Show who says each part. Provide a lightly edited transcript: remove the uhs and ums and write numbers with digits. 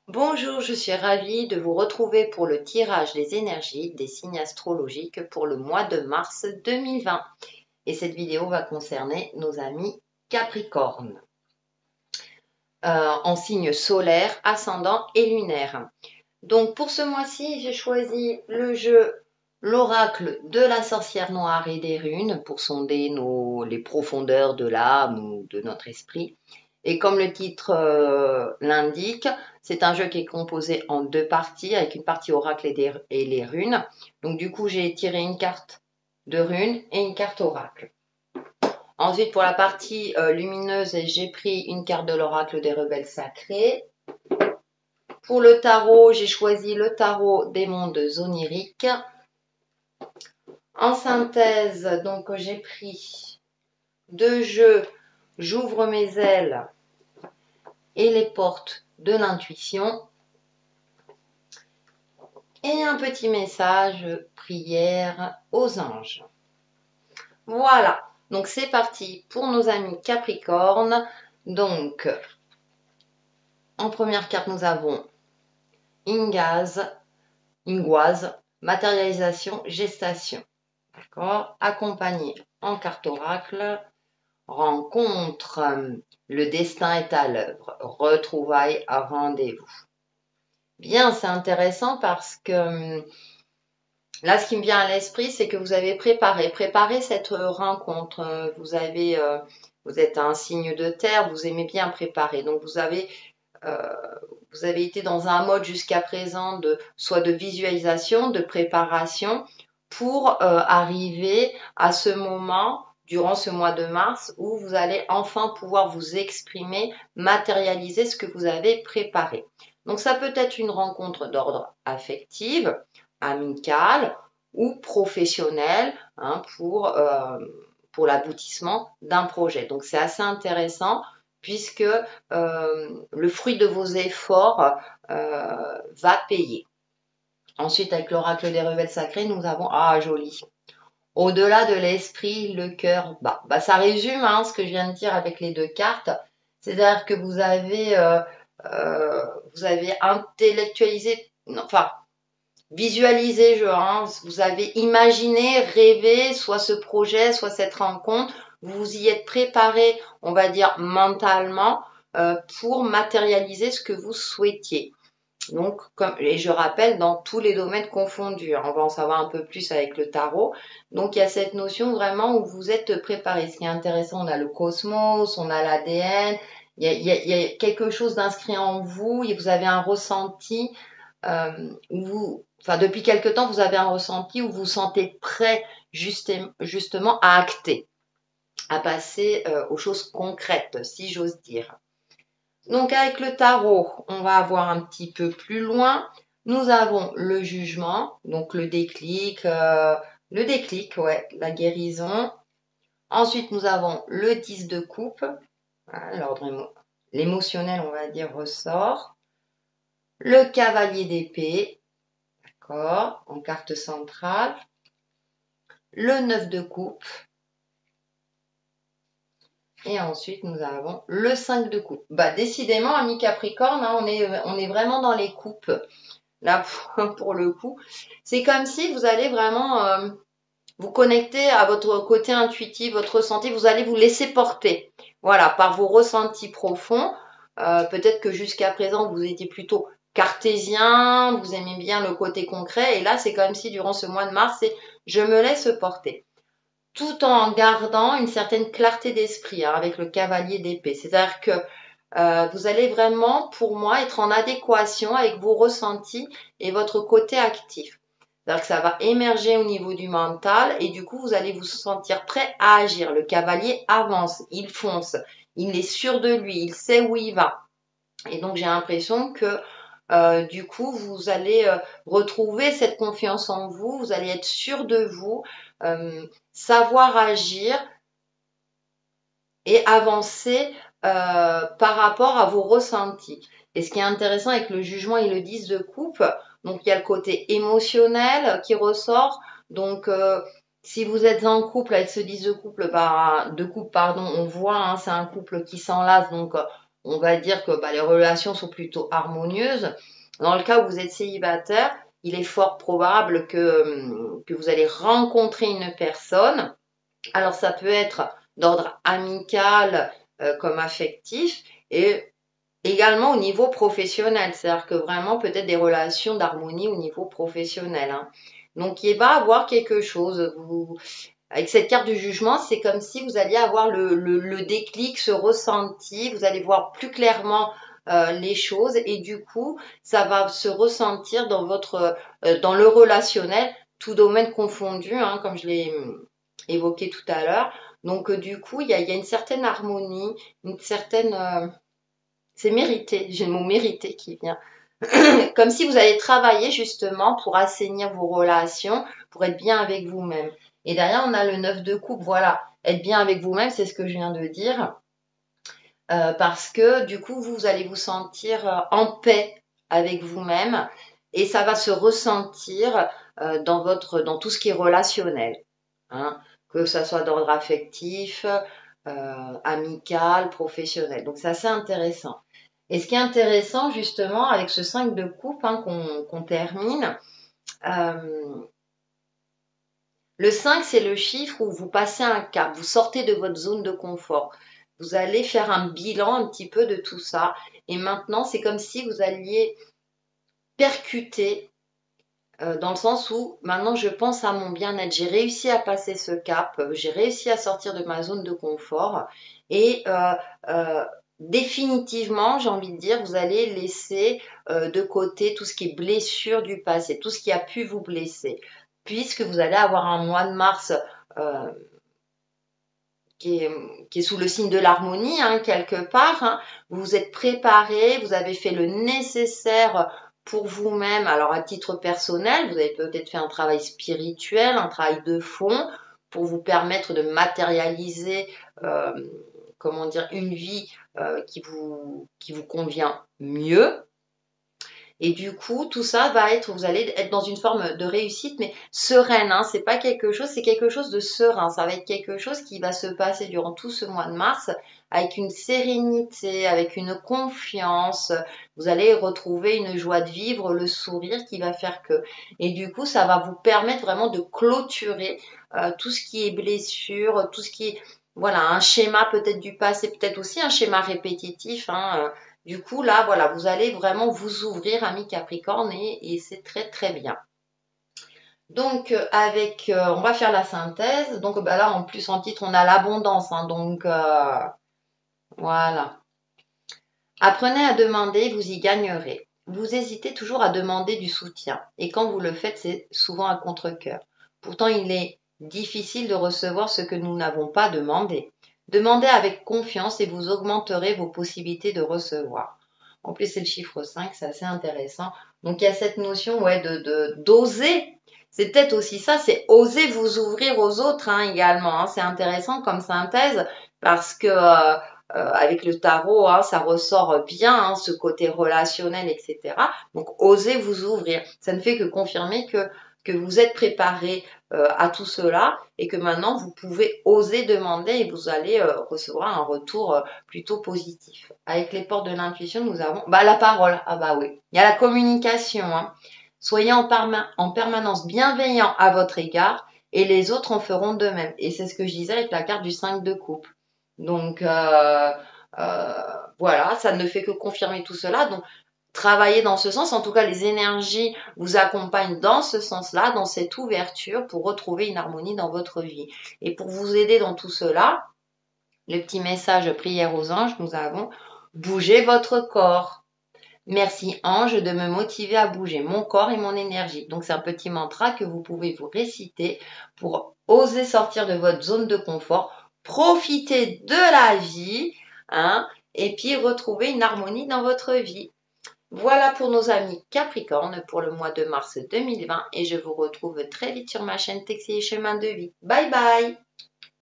Speaker 1: Bonjour, je suis ravie de vous retrouver pour le tirage des énergies des signes astrologiques pour le mois de mars 2020. Et cette vidéo va concerner nos amis Capricorne, en signe solaire, ascendant et lunaire. Donc pour ce mois-ci, j'ai choisi le jeu L'oracle de la sorcière noire et des runes pour sonder les profondeurs de l'âme ou de notre esprit. Et comme le titre l'indique, c'est un jeu qui est composé en deux parties, avec une partie oracle et les runes. Donc du coup, j'ai tiré une carte de runes et une carte oracle. Ensuite, pour la partie lumineuse, j'ai pris une carte de l'oracle des rebelles sacrés. Pour le tarot, j'ai choisi le tarot des mondes oniriques. En synthèse, donc j'ai pris deux jeux J'ouvre mes ailes et les portes de l'intuition. Et un petit message prière aux anges. Voilà, donc c'est parti pour nos amis Capricorne. Donc, en première carte, nous avons Ingoise, matérialisation, gestation. D'accord. Accompagné en carte oracle, rencontre, le destin est à l'œuvre, retrouvailles, rendez-vous. Bien, c'est intéressant parce que là, ce qui me vient à l'esprit, c'est que vous avez préparé cette rencontre. Vous êtes un signe de terre, vous aimez bien préparer. Donc, vous avez été dans un mode jusqu'à présent soit de visualisation, de préparation, pour arriver à ce moment, durant ce mois de mars, où vous allez enfin pouvoir vous exprimer, matérialiser ce que vous avez préparé. Donc ça peut être une rencontre d'ordre affectif, amical ou professionnel, hein, pour l'aboutissement d'un projet. Donc c'est assez intéressant puisque le fruit de vos efforts va payer. Ensuite, avec l'oracle des rebelles sacrés, nous avons, ah joli, au-delà de l'esprit, le cœur bat. Bah, ça résume ce que je viens de dire avec les deux cartes. C'est-à-dire que vous avez intellectualisé, enfin, visualisé, vous avez imaginé, rêvé, soit ce projet, soit cette rencontre. Vous y êtes préparé, on va dire, mentalement, pour matérialiser ce que vous souhaitiez. Donc, et je rappelle, dans tous les domaines confondus, on va en savoir un peu plus avec le tarot. Donc, il y a cette notion vraiment où vous êtes préparé. Ce qui est intéressant, on a le cosmos, on a l'ADN, il y a quelque chose d'inscrit en vous et vous avez un ressenti depuis quelque temps, vous avez un ressenti où vous vous sentez prêt justement à acter, à passer aux choses concrètes, si j'ose dire. Donc avec le tarot, on va avoir un petit peu plus loin. Nous avons le jugement, donc le déclic, ouais, la guérison. Ensuite, nous avons le 10 de coupe, l'émotionnel, on va dire, ressort. Le cavalier d'épée, d'accord, en carte centrale. Le 9 de coupe. Et ensuite, nous avons le 5 de coupe. Bah, décidément, ami Capricorne, on est vraiment dans les coupes. Là, pour le coup, c'est comme si vous allez vraiment vous connecter à votre côté intuitif, votre ressenti. Vous allez vous laisser porter. Voilà, par vos ressentis profonds. Peut-être que jusqu'à présent, vous étiez plutôt cartésien, vous aimez bien le côté concret. Et là, c'est comme si durant ce mois de mars, c'est je me laisse porter, tout en gardant une certaine clarté d'esprit avec le cavalier d'épée. C'est-à-dire que vous allez vraiment, pour moi, être en adéquation avec vos ressentis et votre côté actif. C'est-à-dire que ça va émerger au niveau du mental et du coup, vous allez vous sentir prêt à agir. Le cavalier avance, il fonce, il est sûr de lui, il sait où il va. Et donc, j'ai l'impression que du coup, vous allez retrouver cette confiance en vous, vous allez être sûr de vous, savoir agir et avancer par rapport à vos ressentis. Et ce qui est intéressant avec le jugement et le 10 de coupe, donc il y a le côté émotionnel qui ressort. Donc si vous êtes en couple avec ce 10 de couple, on voit, c'est un couple qui s'enlace, donc on va dire que les relations sont plutôt harmonieuses. Dans le cas où vous êtes célibataire, il est fort probable que vous allez rencontrer une personne. Alors ça peut être d'ordre amical comme affectif et également au niveau professionnel, c'est-à-dire que vraiment peut-être des relations d'harmonie au niveau professionnel. Hein. Donc il va y avoir quelque chose. Avec cette carte du jugement, c'est comme si vous alliez avoir le déclic, ce ressenti, vous allez voir plus clairement les choses et du coup, ça va se ressentir dans dans le relationnel, tout domaine confondu, hein, comme je l'ai évoqué tout à l'heure. Donc du coup, il y a une certaine harmonie, une certaine c'est mérité, j'ai le mot mérité qui vient. Comme si vous allez travailler justement pour assainir vos relations, pour être bien avec vous-même. Et derrière, on a le 9 de coupe, voilà. Être bien avec vous-même, c'est ce que je viens de dire. Parce que du coup, vous allez vous sentir en paix avec vous-même et ça va se ressentir dans tout ce qui est relationnel. Hein, que ça soit d'ordre affectif, amical, professionnel. Donc c'est assez intéressant. Et ce qui est intéressant justement avec ce 5 de coupe hein, qu'on termine, le 5 c'est le chiffre où vous passez un cap, vous sortez de votre zone de confort. Vous allez faire un bilan un petit peu de tout ça. Et maintenant, c'est comme si vous alliez percuter dans le sens où maintenant je pense à mon bien-être. J'ai réussi à passer ce cap, j'ai réussi à sortir de ma zone de confort et définitivement, j'ai envie de dire, vous allez laisser de côté tout ce qui est blessure du passé, tout ce qui a pu vous blesser, puisque vous allez avoir un mois de mars euh, qui est sous le signe de l'harmonie, hein, quelque part. Hein. Vous vous êtes préparé, vous avez fait le nécessaire pour vous-même. Alors, à titre personnel, vous avez peut-être fait un travail spirituel, un travail de fond pour vous permettre de matérialiser, comment dire, une vie qui vous convient mieux. Et du coup, tout ça va être, vous allez être dans une forme de réussite, mais sereine. Hein. C'est pas quelque chose, c'est quelque chose de serein. Ça va être quelque chose qui va se passer durant tout ce mois de mars avec une sérénité, avec une confiance. Vous allez retrouver une joie de vivre, le sourire qui va faire que. Et du coup, ça va vous permettre vraiment de clôturer tout ce qui est blessure, tout ce qui est voilà, un schéma peut-être du passé, peut-être aussi un schéma répétitif. Hein, du coup, là, voilà, vous allez vraiment vous ouvrir, ami Capricorne, et c'est très, très bien. Donc, on va faire la synthèse. Donc, là, en plus, en titre, on a l'abondance. Hein, donc, voilà. Apprenez à demander, vous y gagnerez. Vous hésitez toujours à demander du soutien. Et quand vous le faites, c'est souvent à contre-cœur. Pourtant, il est difficile de recevoir ce que nous n'avons pas demandé. Demandez avec confiance et vous augmenterez vos possibilités de recevoir. En plus, c'est le chiffre 5, c'est assez intéressant. Donc, il y a cette notion ouais, d'oser. C'est peut-être aussi ça, c'est oser vous ouvrir aux autres hein, également. Hein. C'est intéressant comme synthèse parce que avec le tarot, hein, ça ressort bien hein, ce côté relationnel, etc. Donc, osez vous ouvrir. Ça ne fait que confirmer que vous êtes préparé à tout cela et que maintenant vous pouvez oser demander et vous allez recevoir un retour plutôt positif. Avec les portes de l'intuition, nous avons la parole. Ah bah oui. Il y a la communication. Hein. Soyez en permanence bienveillant à votre égard et les autres en feront de même. Et c'est ce que je disais avec la carte du 5 de coupe. Donc voilà, ça ne fait que confirmer tout cela. Donc travailler dans ce sens, en tout cas les énergies vous accompagnent dans ce sens-là, dans cette ouverture pour retrouver une harmonie dans votre vie. Et pour vous aider dans tout cela, le petit message prière aux anges, nous avons bougez votre corps. Merci ange de me motiver à bouger mon corps et mon énergie. Donc c'est un petit mantra que vous pouvez vous réciter pour oser sortir de votre zone de confort, profiter de la vie, hein, et puis retrouver une harmonie dans votre vie. Voilà pour nos amis Capricorne pour le mois de mars 2020 et je vous retrouve très vite sur ma chaîne Textile et Chemin de Vie. Bye bye!